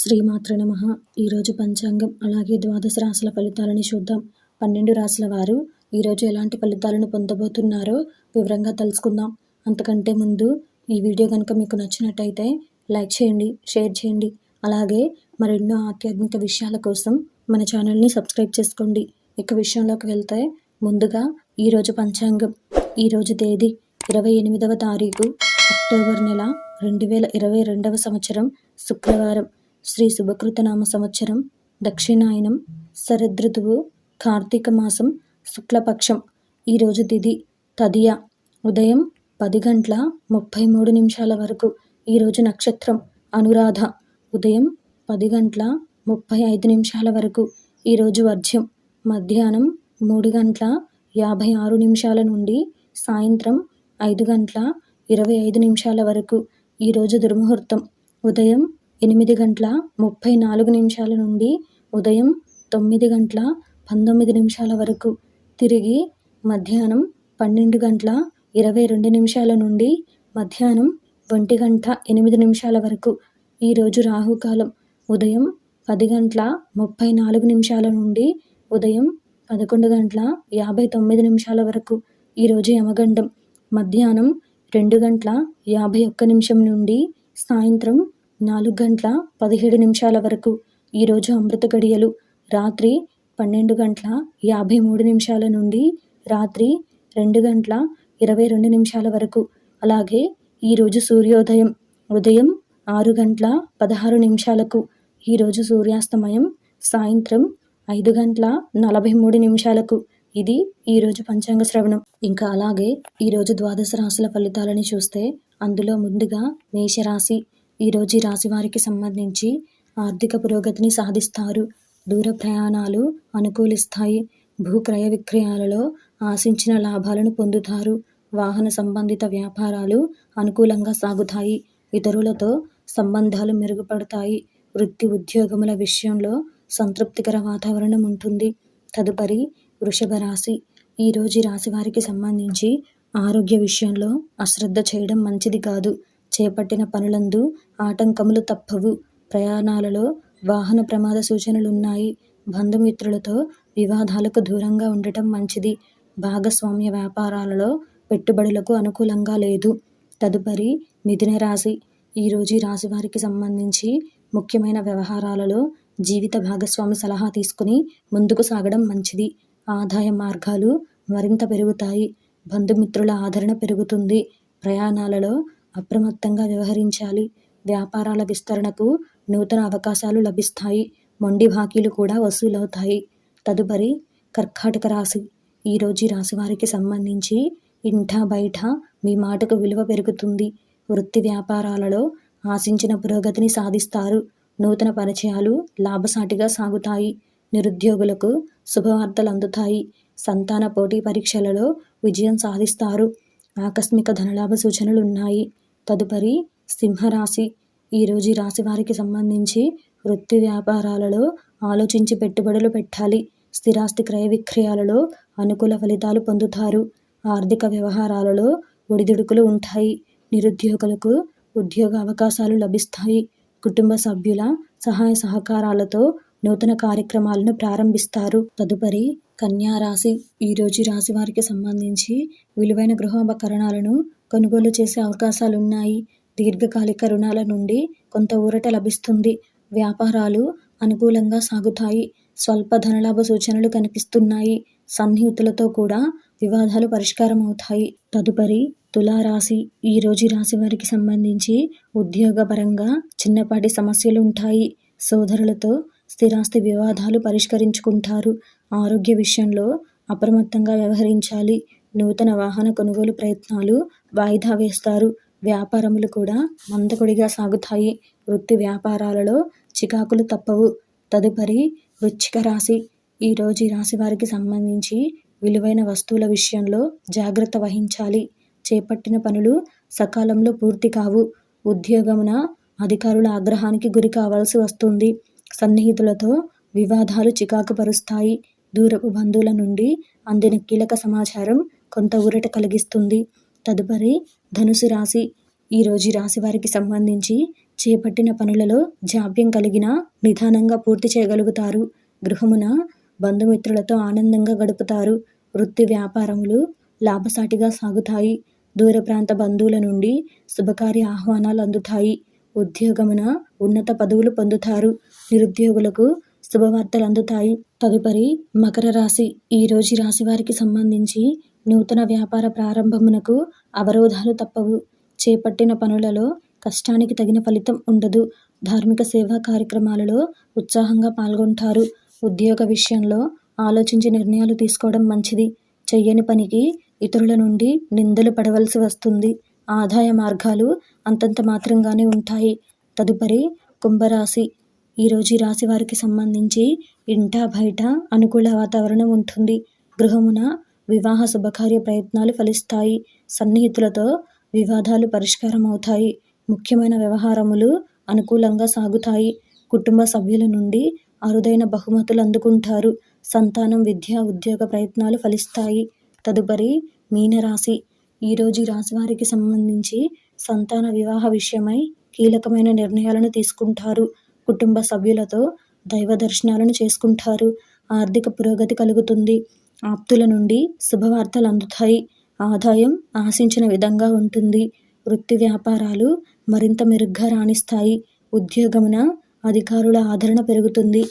శ్రీమాత్ర నమః. ఈరోజు పంచాంగం అలాగే ద్వాదశ రాశుల ఫలితాలని చూద్దాం. 12 రాశుల వారు ఈరోజు ఎలాంటి ఫలితాలను పొందబోతున్నారో వివరంగా తెలుసుకుందాం. అంతకంటే ముందు ఈ వీడియో కనుక మీకు నచ్చినట్టయితే లైక్ చేయండి, షేర్ చేయండి. అలాగే మరెన్నో ఆధ్యాత్మిక విషయాల కోసం మన ఛానల్ని సబ్స్క్రైబ్ చేసుకోండి. ఇక విషయంలోకి వెళ్తే ముందుగా ఈరోజు పంచాంగం. ఈరోజు తేదీ 28వ తారీఖు అక్టోబర్ నెల 2022వ సంవత్సరం శుక్రవారం. శ్రీ శుభకృతనామ సంవత్సరం దక్షిణాయనం, శరదృతువు, కార్తీక మాసం, శుక్లపక్షం. ఈరోజు తిథి తదియ, ఉదయం 10:33 వరకు. ఈరోజు నక్షత్రం అనురాధ, ఉదయం 10:35 వరకు. ఈరోజు వర్జ్యం మధ్యాహ్నం 3:56 నుండి సాయంత్రం 5:25 వరకు. ఈరోజు దుర్ముహూర్తం ఉదయం 8:34 నుండి ఉదయం 9:19 వరకు. తిరిగి మధ్యాహ్నం 12:22 నుండి మధ్యాహ్నం 1:08 వరకు. ఈరోజు రాహుకాలం ఉదయం 10:34 నుండి ఉదయం 11:59 వరకు. ఈరోజు యమగండం మధ్యాహ్నం 2:51 నుండి సాయంత్రం 4:17 వరకు. ఈరోజు అమృత గడియలు రాత్రి 12:53 నుండి రాత్రి 2:22 వరకు. అలాగే ఈరోజు సూర్యోదయం ఉదయం 6:16. ఈరోజు సూర్యాస్తమయం సాయంత్రం 5:43. ఇది ఈరోజు పంచాంగ శ్రవణం. ఇంకా అలాగే ఈరోజు ద్వాదశ రాశుల ఫలితాలని చూస్తే అందులో ముందుగా మేషరాశి. ఈరోజు ఈ రాశి వారికి సంబంధించి ఆర్థిక పురోగతిని సాధిస్తారు. దూర ప్రయాణాలు అనుకూలిస్తాయి. భూక్రయ విక్రయాలలో ఆశించిన లాభాలను పొందుతారు. వాహన సంబంధిత వ్యాపారాలు అనుకూలంగా సాగుతాయి. ఇతరులతో సంబంధాలు మెరుగుపడతాయి. వృత్తి ఉద్యోగముల విషయంలో సంతృప్తికర వాతావరణం ఉంటుంది. తదుపరి వృషభ రాశి. ఈరోజు ఈ రాశి వారికి సంబంధించి ఆరోగ్య విషయంలో అశ్రద్ధ చేయడం మంచిది కాదు. చేపట్టిన పనులందు ఆటంకములు తప్పవు. ప్రయాణాలలో వాహన ప్రమాద సూచనలున్నాయి. బంధుమిత్రులతో వివాదాలకు దూరంగా ఉండటం మంచిది. భాగస్వామ్య వ్యాపారాలలో పెట్టుబడులకు అనుకూలంగా లేదు. తదుపరి మిథున రాశి. ఈరోజు ఈ రాశి వారికి సంబంధించి ముఖ్యమైన వ్యవహారాలలో జీవిత భాగస్వామి సలహా తీసుకుని ముందుకు సాగడం మంచిది. ఆదాయ మార్గాలు మరింత పెరుగుతాయి. బంధుమిత్రుల ఆదరణ పెరుగుతుంది. ప్రయాణాలలో అప్రమత్తంగా వ్యవహరించాలి. వ్యాపారాల విస్తరణకు నూతన అవకాశాలు లభిస్తాయి. మొండి బాకీలు కూడా వసూలవుతాయి. తదుపరి కర్కాటక రాశి. ఈరోజు ఈ రాశి వారికి సంబంధించి ఇంట బయట మీ మాటకు విలువ పెరుగుతుంది. వృత్తి వ్యాపారాలలో ఆశించిన పురోగతిని సాధిస్తారు. నూతన పరిచయాలు లాభసాటిగా సాగుతాయి. నిరుద్యోగులకు శుభవార్తలు అందుతాయి. సంతాన పోటీ పరీక్షలలో విజయం సాధిస్తారు. ఆకస్మిక ధనలాభ సూచనలు ఉన్నాయి. తదుపరి సింహరాశి. ఈరోజు ఈ రాశి వారికి సంబంధించి వృత్తి వ్యాపారాలలో ఆలోచించి పెట్టుబడులు పెట్టాలి. స్థిరాస్తి క్రయ విక్రయాలలో అనుకూల ఫలితాలు పొందుతారు. ఆర్థిక వ్యవహారాలలో ఒడిదుడుకులు ఉంటాయి. నిరుద్యోగులకు ఉద్యోగ అవకాశాలు లభిస్తాయి. కుటుంబ సభ్యుల సహాయ సహకారాలతో నూతన కార్యక్రమాలను ప్రారంభిస్తారు. తదుపరి కన్యా రాశి. ఈరోజు ఈ రాశి వారికి సంబంధించి విలువైన గృహోపకరణాలను కొనుగోలు చేసే అవకాశాలున్నాయి. దీర్ఘకాలిక రుణాల నుండి కొంత ఊరట లభిస్తుంది. వ్యాపారాలు అనుకూలంగా సాగుతాయి. స్వల్ప ధనలాభ సూచనలు కనిపిస్తున్నాయి. సన్నిహితులతో కూడా వివాదాలు పరిష్కారం అవుతాయి. తదుపరి తులారాశి. ఈరోజు ఈ రాశి వారికి సంబంధించి ఉద్యోగపరంగా చిన్నపాటి సమస్యలు ఉంటాయి. సోదరులతో స్థిరాస్తి వివాదాలు పరిష్కరించుకుంటారు. ఆరోగ్య విషయంలో అప్రమత్తంగా వ్యవహరించాలి. నూతన వాహన కొనుగోలు ప్రయత్నాలు వాయిదా వేస్తారు. వ్యాపారములు కూడా మందకొడిగా సాగుతాయి. వృత్తి వ్యాపారాలలో చికాకులు తప్పవు. తదుపరి వృశ్చిక రాశి. ఈరోజు ఈ రాశి వారికి సంబంధించి విలువైన వస్తువుల విషయంలో జాగ్రత్త వహించాలి. చేపట్టిన పనులు సకాలంలో పూర్తి కావు. ఉద్యోగమున అధికారుల ఆగ్రహానికి గురి కావాల్సి వస్తుంది. సన్నిహితులతో వివాదాలు చికాకు పరుస్తాయి. దూరపు బంధువుల నుండి అందిన కీలక సమాచారం కొంత ఊరట కలిగిస్తుంది. తదుపరి ధనుసు రాశి. ఈరోజు రాశి వారికి సంబంధించి చేపట్టిన పనులలో జాప్యం కలిగినా నిదానంగా పూర్తి చేయగలుగుతారు. గృహమున బంధుమిత్రులతో ఆనందంగా గడుపుతారు. వృత్తి వ్యాపారములు లాభసాటిగా సాగుతాయి. దూర ప్రాంత బంధువుల నుండి శుభకార్య ఆహ్వానాలు అందుతాయి. ఉద్యోగమున ఉన్నత పదవులు పొందుతారు. నిరుద్యోగులకు శుభవార్తలు అందుతాయి. తదుపరి మకర రాశి. ఈరోజు ఈ రాశి వారికి సంబంధించి నూతన వ్యాపార ప్రారంభమునకు అవరోధాలు తప్పవు. చేపట్టిన పనులలో కష్టానికి తగిన ఫలితం ఉండదు. ధార్మిక సేవా కార్యక్రమాలలో ఉత్సాహంగా పాల్గొంటారు. ఉద్యోగ విషయంలో ఆలోచించి నిర్ణయాలు తీసుకోవడం మంచిది. చెయ్యని పనికి ఇతరుల నుండి నిందలు పడవలసి వస్తుంది. ఆదాయ మార్గాలు అంతంత మాత్రంగానే ఉంటాయి. తదుపరి కుంభరాశి. ఈరోజు ఈ రాశి వారికి సంబంధించి ఇంటా బయట అనుకూల వాతావరణం ఉంటుంది. గృహమున వివాహ శుభకార్య ప్రయత్నాలు ఫలిస్తాయి. సన్నిహితులతో వివాదాలు పరిష్కారం అవుతాయి. ముఖ్యమైన వ్యవహారములు అనుకూలంగా సాగుతాయి. కుటుంబ సభ్యుల నుండి అరుదైన బహుమతులు అందుకుంటారు. సంతానం విద్యా ఉద్యోగ ప్రయత్నాలు ఫలిస్తాయి. తదుపరి మీనరాశి. ఈరోజు ఈ రాశి వారికి సంబంధించి సంతాన వివాహ విషయమై కీలకమైన నిర్ణయాలను తీసుకుంటారు. కుటుంబ సభ్యులతో దైవ దర్శనాలను చేసుకుంటారు. ఆర్థిక పురోగతి కలుగుతుంది. ఆప్తుల నుండి శుభవార్తలు అందుతాయి. ఆదాయం ఆశించిన విధంగా ఉంటుంది. వృత్తి వ్యాపారాలు మరింత మెరుగ్గా రాణిస్తాయి. ఉద్యోగమున అధికారుల ఆదరణ పెరుగుతుంది.